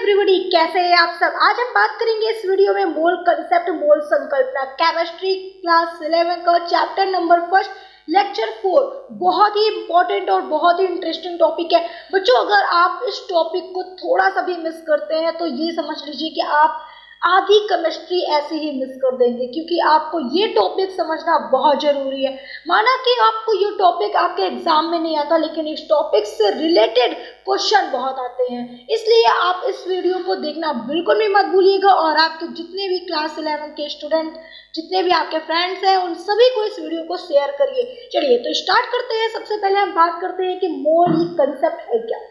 Everybody, कैसे हैं आप सब। आज हम बात करेंगे इस वीडियो में मोल कंसेप्ट, मोल संकल्पना, केमिस्ट्री क्लास 11 का चैप्टर नंबर फर्स्ट, लेक्चर 4। बहुत ही इंपॉर्टेंट और बहुत ही इंटरेस्टिंग टॉपिक है बच्चों। अगर आप इस टॉपिक को थोड़ा सा भी मिस करते हैं तो ये समझ लीजिए कि आप आधी केमिस्ट्री ऐसे ही मिस कर देंगे, क्योंकि आपको ये टॉपिक समझना बहुत जरूरी है। माना कि आपको ये टॉपिक आपके एग्जाम में नहीं आता, लेकिन इस टॉपिक से रिलेटेड क्वेश्चन बहुत आते हैं, इसलिए आप इस वीडियो को देखना बिल्कुल भी मत भूलिएगा। और आपके जितने भी क्लास 11 के स्टूडेंट, जितने भी आपके फ्रेंड्स हैं, उन सभी को इस वीडियो को शेयर करिए। चलिए तो स्टार्ट करते हैं। सबसे पहले हम बात करते हैं कि मोल ही कंसेप्ट है क्या।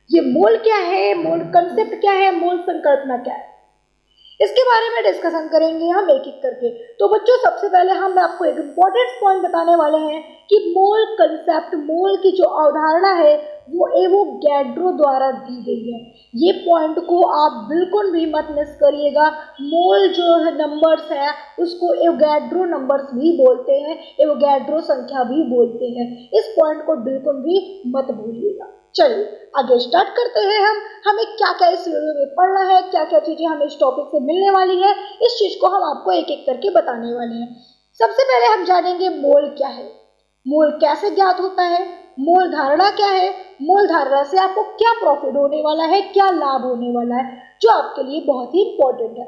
ये मोल क्या है, मोल कंसेप्ट क्या है, मोल संकल्पना क्या है, इसके बारे में डिस्कशन करेंगे हम एक एक करके। तो बच्चों सबसे पहले हम आपको एक इम्पोर्टेंट पॉइंट बताने वाले हैं कि मोल कंसेप्ट, मोल की जो अवधारणा है वो एवोगैड्रो द्वारा दी गई है। ये पॉइंट को आप बिल्कुल भी मत मिस करिएगा। मोल जो है नंबर्स है उसको एवोगैड्रो नंबर्स भी बोलते हैं, एवोगैड्रो संख्या भी बोलते हैं। इस पॉइंट को बिल्कुल भी मत भूलिएगा। चलिए आगे स्टार्ट करते हैं। हमें क्या क्या इस वीडियो में पढ़ना है, क्या क्या चीजें हमें इस टॉपिक से मिलने वाली है, इस चीज को हम आपको एक एक करके बताने वाले हैं। सबसे पहले हम जानेंगे मोल क्या है, मोल कैसे ज्ञात होता है, मोल धारणा क्या है, मोल धारणा से आपको क्या प्रॉफिट होने वाला है, क्या लाभ होने वाला है, जो आपके लिए बहुत ही इंपॉर्टेंट है।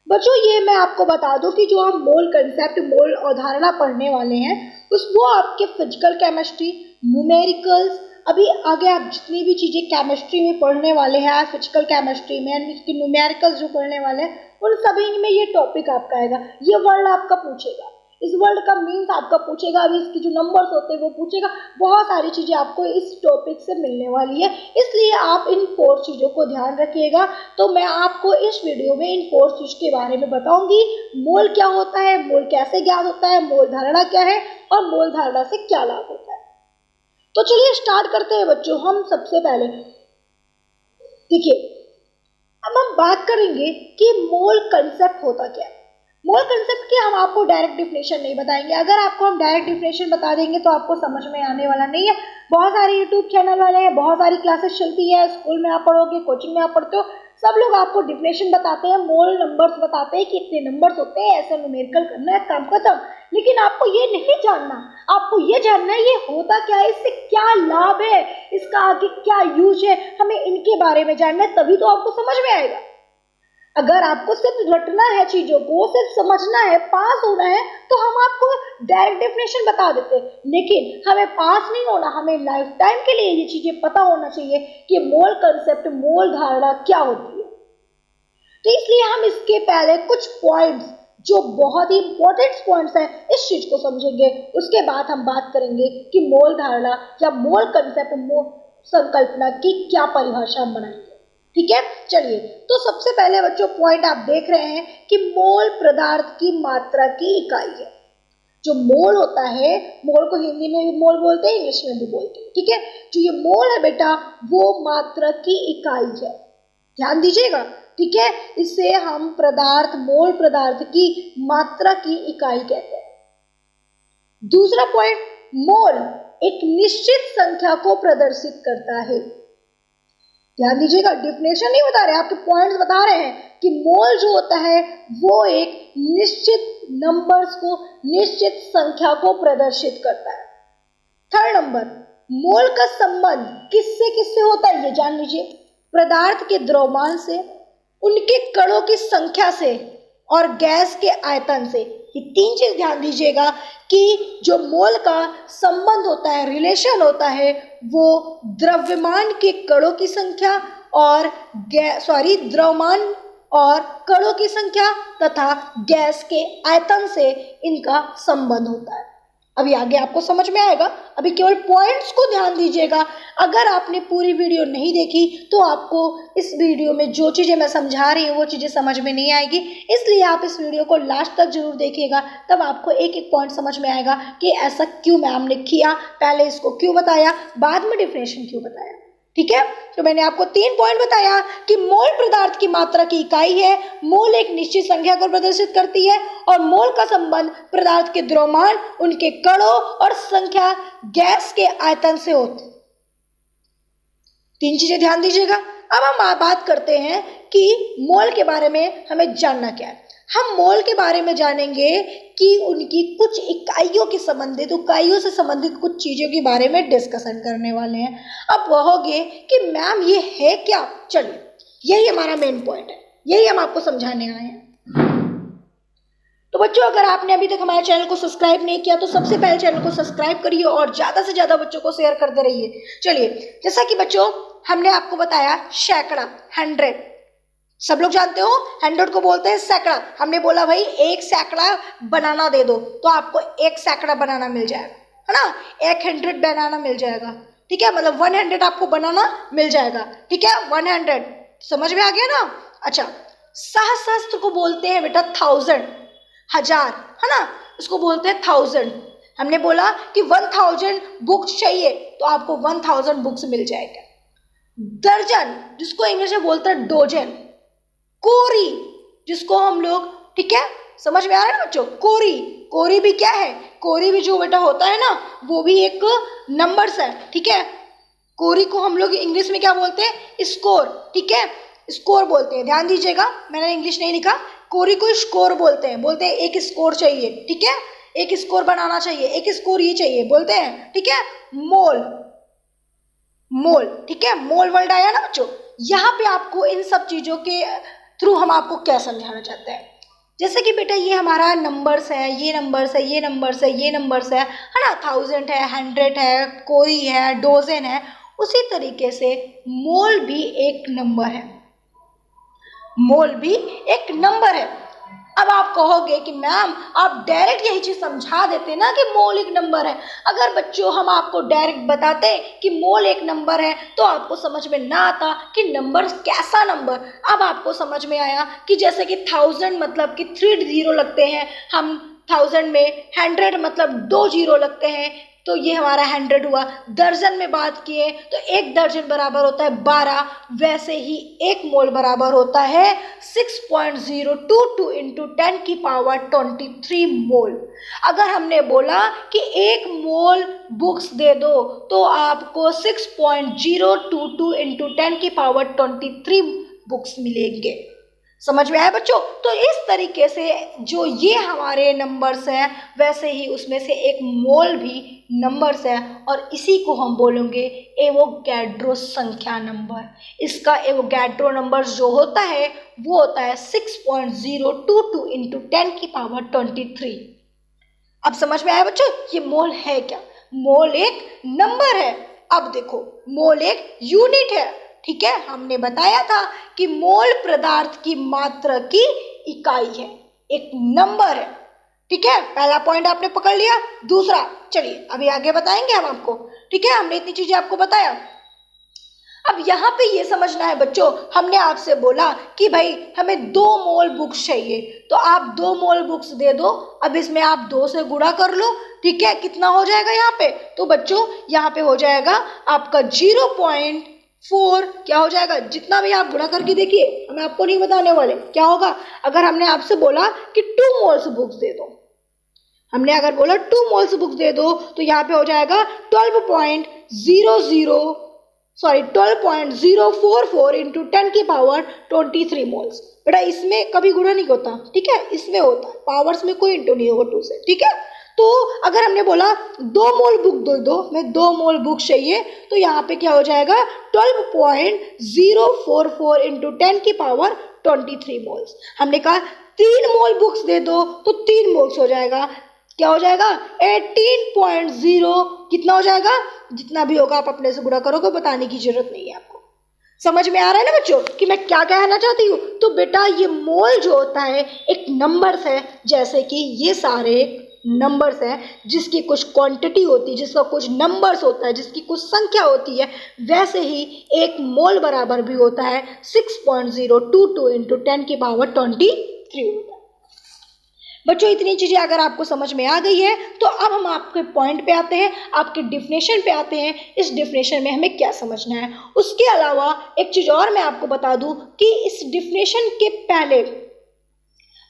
बच्चों ये मैं आपको बता दूं कि जो हम मोल कंसेप्ट, मोल अवधारणा पढ़ने वाले हैं वो आपके फिजिकल केमिस्ट्री, न्यूमेरिकल्स, अभी आगे आप जितनी भी चीजें केमिस्ट्री में पढ़ने वाले हैं, आज फिजिकल केमिस्ट्री में न्यूमेरिकल्स जो पढ़ने वाले हैं, उन सभी में ये टॉपिक आपका आएगा। ये वर्ड आपका पूछेगा, इस वर्ड का मीन्स आपका पूछेगा, अभी इसकी जो नंबर्स होते हैं वो पूछेगा। बहुत सारी चीजें आपको इस टॉपिक से मिलने वाली है, इसलिए आप इन 4 चीजों को ध्यान रखिएगा। तो मैं आपको इस वीडियो में इन 4 चीज के बारे में बताऊंगी। मोल क्या होता है, मोल कैसे ज्ञात होता है, मोल धारणा क्या है और मोल धारणा से क्या लाभ होता है। तो चलिए स्टार्ट करते हैं बच्चों। हम सबसे पहले देखिए, अब हम बात करेंगे कि मोल कंसेप्ट होता क्या है। मोल कंसेप्ट की हम आपको डायरेक्ट डिफिनेशन नहीं बताएंगे। अगर आपको हम डायरेक्ट डिफिनेशन बता देंगे तो आपको समझ में आने वाला नहीं है। बहुत सारे यूट्यूब चैनल वाले हैं, बहुत सारी क्लासेस चलती है, स्कूल में आप पढ़ोगे, कोचिंग में आप पढ़ते हो, सब लोग आपको डिफिनेशन बताते हैं, मोल नंबर्स बताते हैं कि इतने नंबर्स होते हैं, ऐसा न्यूमेरिकल करना है, काम खत्म। लेकिन आपको ये नहीं जानना, आपको ये जानना है ये होता क्या है, इससे क्या लाभ है, इसका आगे क्या यूज है, हमें इनके बारे में जानना है, तभी तो आपको समझ में आएगा। अगर आपको सिर्फ रटना है, चीजों को सिर्फ समझना है, पास होना है, तो हम आपको डायरेक्ट डेफिनेशन बता देते हैं। लेकिन हमें पास नहीं होना, हमें लाइफ टाइम के लिए ये चीजें पता होना चाहिए कि मोल कंसेप्ट, मोल धारणा क्या होती है। तो इसलिए हम इसके पहले कुछ पॉइंट्स जो बहुत ही इंपॉर्टेंट पॉइंट्स हैं, इस चीज को समझेंगे। उसके बाद हम बात करेंगे कि मोल धारणा या मोल कंसेप्ट, मोल संकल्पना की क्या परिभाषा हम बनाएंगे। ठीक है, चलिए तो सबसे पहले बच्चों पॉइंट आप देख रहे हैं कि मोल पदार्थ की मात्रा की इकाई है। जो मोल होता है, मोल को हिंदी में भी मोल बोलते हैं, इंग्लिश में भी बोलते हैं। ठीक है, जो ये मोल है बेटा वो मात्रा की इकाई है, ध्यान दीजिएगा। ठीक है, इसे हम पदार्थ, मोल पदार्थ की मात्रा की इकाई कहते हैं। दूसरा पॉइंट, मोल एक निश्चित संख्या को प्रदर्शित करता है। ध्यान दीजिएगा, डिफिनेशन नहीं बता रहे, आपके पॉइंट्स बता रहे हैं कि मोल जो होता है वो एक निश्चित नंबर्स को, निश्चित संख्या को प्रदर्शित करता है। थर्ड नंबर, मोल का संबंध किससे किससे होता है ये जान लीजिए। पदार्थ के द्रव्यमान से, उनके कणों की संख्या से और गैस के आयतन से। ये 3 चीज ध्यान दीजिएगा कि जो मोल का संबंध होता है, रिलेशन होता है, वो द्रव्यमान के कणों की संख्या और द्रव्यमान और कणों की संख्या तथा गैस के आयतन से इनका संबंध होता है। अभी आगे आपको समझ में आएगा, अभी केवल पॉइंट्स को ध्यान दीजिएगा। अगर आपने पूरी वीडियो नहीं देखी तो आपको इस वीडियो में जो चीज़ें मैं समझा रही हूँ वो चीज़ें समझ में नहीं आएगी, इसलिए आप इस वीडियो को लास्ट तक जरूर देखिएगा, तब आपको एक एक पॉइंट समझ में आएगा कि ऐसा क्यों मैम ने किया, पहले इसको क्यों बताया, बाद में डिफिनेशन क्यों बताया। ठीक है, तो मैंने आपको 3 पॉइंट बताया कि मोल पदार्थ की मात्रा की इकाई है, मोल एक निश्चित संख्या को प्रदर्शित करती है और मोल का संबंध पदार्थ के द्रव्यमान, उनके कणों और संख्या गैस के आयतन से होती है। 3 चीजें ध्यान दीजिएगा। अब हम बात करते हैं कि मोल के बारे में हमें जानना क्या है। हम मोल के बारे में जानेंगे कि उनकी कुछ इकाइयों से संबंधित कुछ चीज़ों के बारे में डिस्कशन करने वाले हैं। अब कहोगे कि मैम ये है क्या? चलिए, यही हमारा मेन पॉइंट है, यही हम आपको समझाने आए हैं। तो बच्चों, अगर आपने अभी तक हमारे चैनल को सब्सक्राइब नहीं किया तो सबसे पहले चैनल को सब्सक्राइब करिए और ज़्यादा से ज़्यादा बच्चों को शेयर करते रहिए। चलिए, जैसा कि बच्चों हमने आपको बताया सैकड़ा, 100, सब लोग जानते हो 100 को बोलते हैं सैकड़ा। हमने बोला भाई एक सैकड़ा बनाना दे दो तो आपको एक सैकड़ा बनाना मिल जाएगा, है ना, 100 बनाना मिल जाएगा, ठीक है, मतलब 100 आपको बनाना मिल जाएगा, ठीक है, 100 समझ में आ गया ना। अच्छा, सहस्त्र को बोलते हैं बेटा 1000, 1000, है ना, इसको बोलते हैं 1000। हमने बोला कि 1000 बुक्स चाहिए तो आपको 1000 बुक्स मिल जाएगा। दर्जन, जिसको इंग्लिश में बोलते हैं डोजन। कोरी, जिसको हम लोग, ठीक है, समझ में आ रहा है ना बच्चों, कोरी भी क्या है? कोरी भी जो बेटा होता है ना, वो भी एक नंबर्स है, ठीक है। कोरी को हम लोग इंग्लिश में क्या बोलते हैं? स्कोर, ठीक है, स्कोर बोलते हैं। ध्यान दीजिएगा, मैंने इंग्लिश नहीं लिखा, कोरी को स्कोर बोलते हैं एक स्कोर चाहिए, ठीक है, एक स्कोर बनाना चाहिए, एक स्कोर ये चाहिए बोलते हैं, ठीक है। मोल, ठीक है, मोल वर्ड आया ना बच्चों। यहाँ पे आपको इन सब चीजों के थ्रू हम आपको क्या समझाना चाहते हैं, जैसे कि बेटा ये हमारा नंबर्स है, ये नंबर्स है, ये नंबर्स है, ये नंबर्स है ना, 1000 है, 100 है, कोरी है, डोजन है। उसी तरीके से मोल भी एक नंबर है, मोल भी एक नंबर है। अब आप कहोगे कि मैम आप डायरेक्ट यही चीज समझा देते ना कि मोल एक नंबर है। अगर बच्चों हम आपको डायरेक्ट बताते कि मोल एक नंबर है तो आपको समझ में ना आता कि नंबर कैसा नंबर। अब आपको समझ में आया कि जैसे कि 1000 मतलब कि 3 0 लगते हैं, हम 1000 में 100 मतलब 2 0 लगते हैं, तो ये हमारा 100 हुआ। दर्जन में बात किए तो एक दर्जन बराबर होता है 12, वैसे ही एक मोल बराबर होता है 6.022 इंटू 10 की पावर 23 मोल। अगर हमने बोला कि एक मोल बुक्स दे दो तो आपको 6.022 इंटू 10 की पावर 23 बुक्स मिलेंगे। समझ में आया बच्चों? तो इस तरीके से जो ये हमारे नंबर्स हैं वैसे ही उसमें से एक मोल भी नंबर्स है और इसी को हम बोलेंगे एवोगैड्रो संख्या नंबर। इसका एवोगैड्रो नंबर जो होता है वो होता है 6.022 इंटू 10 की पावर 23। अब समझ में आया बच्चों ये मोल है क्या? मोल एक नंबर है। अब देखो मोल एक यूनिट है, ठीक है, हमने बताया था कि मोल पदार्थ की मात्रा की इकाई है, एक नंबर है, ठीक है। पहला पॉइंट आपने पकड़ लिया। दूसरा चलिए अभी आगे बताएंगे हम आपको, ठीक है, हमने इतनी चीजें आपको बताया। अब यहाँ पे ये समझना है बच्चों, हमने आपसे बोला कि भाई हमें 2 मोल बुक्स चाहिए तो आप 2 मोल बुक्स दे दो। अब इसमें आप 2 से गुणा कर लो, ठीक है, कितना हो जाएगा यहाँ पे? तो बच्चों यहाँ पे हो जाएगा आपका 0.4, क्या हो जाएगा? जितना भी आप गुणा करके देखिए, हम आपको नहीं बताने वाले क्या होगा। अगर हमने आपसे बोला कि 2 मोल्स बुक्स दे दो, हमने अगर बोला 2 मोल्स बुक्स दे दो तो यहाँ पे हो जाएगा 12.044 इंटू 10 की पावर 23 मोल्स। बेटा इसमें कभी गुणा नहीं होता, ठीक है, इसमें होता है, पावर्स में कोई इंटू नहीं होगा 2 से, ठीक है। तो अगर हमने बोला 2 मोल बुक दे दो, मैं 2 मोल बुक चाहिए, तो यहाँ पे क्या हो जाएगा 12.044 इंटू 10 की पावर 23 मोल्स। हमने कहा 3 मोल बुक्स दे दो तो 3 मोल्स हो जाएगा, क्या हो जाएगा 18.0, कितना हो जाएगा? जितना भी होगा आप अपने से गुणा करोगे, बताने की जरूरत नहीं है आपको। समझ में आ रहा है ना बच्चों कि मैं क्या कहना चाहती हूँ? तो बेटा ये मोल जो होता है एक नंबर्स है, जैसे कि ये सारे नंबर्स हैं जिसकी कुछ क्वांटिटी होती है, जिसका कुछ नंबर्स होता है, जिसकी कुछ संख्या होती है, वैसे ही एक मोल बराबर भी होता है 6.022 इंटू 10 की पावर 23 होता है। बच्चों इतनी चीजें अगर आपको समझ में आ गई है तो अब हम आपके पॉइंट पे आते हैं, आपके डिफिनेशन पे आते हैं। इस डिफिनेशन में हमें क्या समझना है? उसके अलावा एक चीज और मैं आपको बता दूं कि इस डिफिनेशन के पहले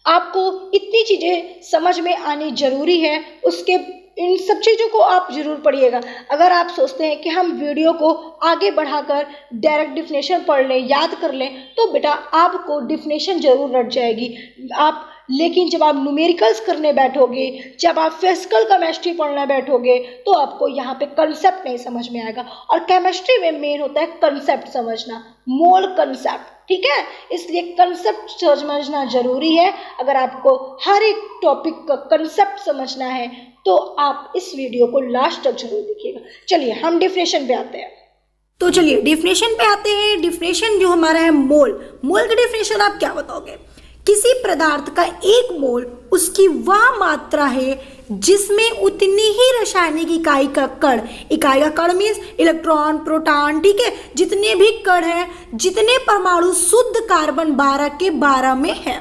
आपको इतनी चीजें समझ में आनी जरूरी है, उसके इन सब चीज़ों को आप जरूर पढ़िएगा। अगर आप सोचते हैं कि हम वीडियो को आगे बढ़ाकर डायरेक्ट डिफिनेशन पढ़ लें, याद कर लें, तो बेटा आपको डिफिनेशन जरूर रट जाएगी आप, लेकिन जब आप न्यूमेरिकल्स करने बैठोगे, जब आप फिजिकल केमिस्ट्री पढ़ने बैठोगे, तो आपको यहाँ पे कंसेप्ट नहीं समझ में आएगा। और केमिस्ट्री में मेन होता है कंसेप्ट समझना, मोल कंसेप्ट, ठीक है। इसलिए कंसेप्ट समझना जरूरी है। अगर आपको हर एक टॉपिक का कंसेप्ट समझना है तो आप इस वीडियो को लास्ट तक जरूर देखिएगा। चलिए हम डिफिनेशन पे आते हैं। तो चलिए डिफिनेशन पे आते हैं। डिफिनेशन जो हमारा है मोल की डिफिनेशन आप क्या बताओगे? किसी पदार्थ का एक मोल उसकी वह मात्रा है जिसमें उतनी ही रासायनिक इकाई का कण मीन्स इलेक्ट्रॉन, प्रोटॉन, ठीक है, जितने भी कण हैं, जितने परमाणु शुद्ध कार्बन 12 के 12 में है।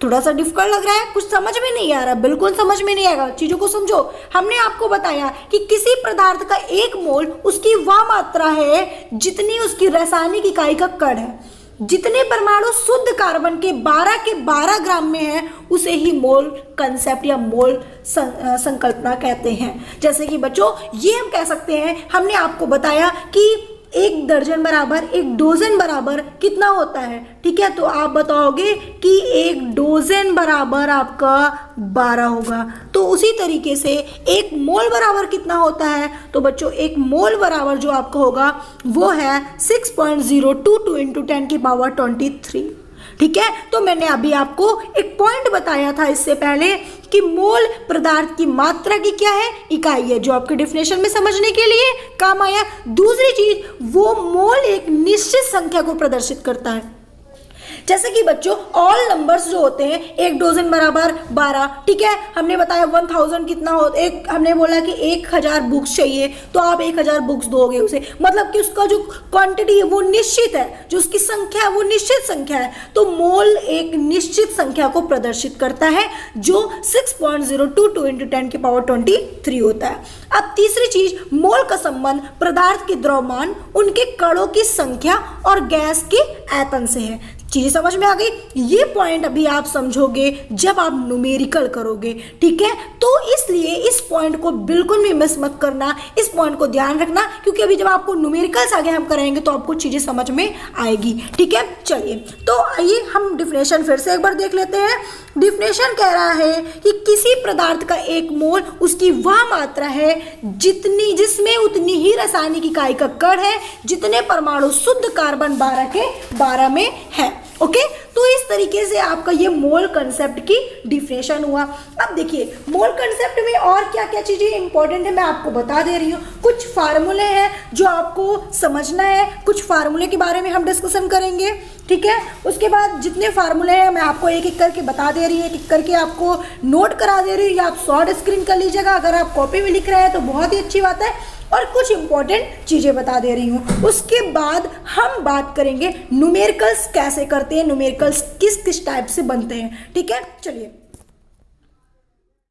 थोड़ा सा डिफिकल्ट लग रहा है, कुछ समझ में नहीं आ रहा, बिल्कुल समझ में नहीं आएगा, चीजों को समझो। हमने आपको बताया कि किसी पदार्थ का एक मोल उसकी वह मात्रा है जितनी उसकी रासायनिक इकाई का कण है, जितने परमाणु शुद्ध कार्बन के 12 ग्राम में है, उसे ही मोल कंसेप्ट या मोल संकल्पना कहते हैं। जैसे कि बच्चों ये हम कह सकते हैं, हमने आपको बताया कि एक दर्जन बराबर एक डोजन बराबर कितना होता है, ठीक है। तो आप बताओगे कि एक डोजन बराबर आपका 12 होगा। तो उसी तरीके से एक मोल बराबर कितना होता है? तो बच्चों एक मोल बराबर जो आपका होगा वो है 6.022 इंटू 10 की पावर 23, ठीक है। तो मैंने अभी आपको एक पॉइंट बताया था इससे पहले कि मोल पदार्थ की मात्रा की क्या है? इकाई है, जो आपके डिफिनेशन में समझने के लिए काम आया। दूसरी चीज, वो मोल एक निश्चित संख्या को प्रदर्शित करता है। जैसे कि बच्चों ऑल नंबर्स जो होते हैं, एक डोजन बराबर 12, ठीक है। हमने बताया 1000 कितना हो, एक हमने बोला कि 1000 बुक्स चाहिए, तो आप 1000 बुक्स दोगे उसे, मतलब कि उसका जो क्वांटिटी है वो निश्चित है, जो उसकी संख्या है वो निश्चित संख्या है। तो मोल एक निश्चित संख्या को प्रदर्शित करता है जो 6.022 इंटू 10 की पावर 23 होता है। अब तीसरी चीज, मोल का संबंध पदार्थ के द्रव्यमान, उनके कणों की संख्या और गैस के आयतन से है। चीजें समझ में आ गई? ये पॉइंट अभी आप समझोगे जब आप न्यूमेरिकल करोगे, ठीक है। तो इसलिए इस पॉइंट को बिल्कुल भी मिस मत करना, इस पॉइंट को ध्यान रखना, क्योंकि अभी जब आपको न्यूमेरिकल्स आगे हम कराएंगे तो आपको चीजें समझ में आएगी, ठीक है। चलिए तो आइए हम डिफिनेशन फिर से एक बार देख लेते हैं। डिफिनेशन कह रहा है कि किसी पदार्थ का एक मोल उसकी वह मात्रा है जिसमें उतनी ही रासायनिक इकाई का कण है, जितने परमाणु शुद्ध कार्बन 12 के 12 में है। ओके, तो इस तरीके से आपका ये मोल कंसेप्ट की डिफिनेशन हुआ। अब देखिए मोल कंसेप्ट में और क्या क्या चीजें इंपॉर्टेंट है मैं आपको बता दे रही हूँ। कुछ फार्मूले हैं जो आपको समझना है, कुछ फार्मूले के बारे में हम डिस्कशन करेंगे, ठीक है। उसके बाद जितने फार्मूले हैं मैं आपको एक एक करके बता दे रही हूँ, एक एक करके आपको नोट करा दे रही हूँ, या आप शॉर्ट स्क्रीन कर लीजिएगा। अगर आप कॉपी में लिख रहे हैं तो बहुत ही अच्छी बात है, और कुछ इंपॉर्टेंट चीजें बता दे रही हूँ। उसके बाद हम बात करेंगे न्यूमेरिकल्स कैसे करते हैं, न्यूमेरिकल्स किस किस टाइप से बनते हैं, ठीक है। चलिए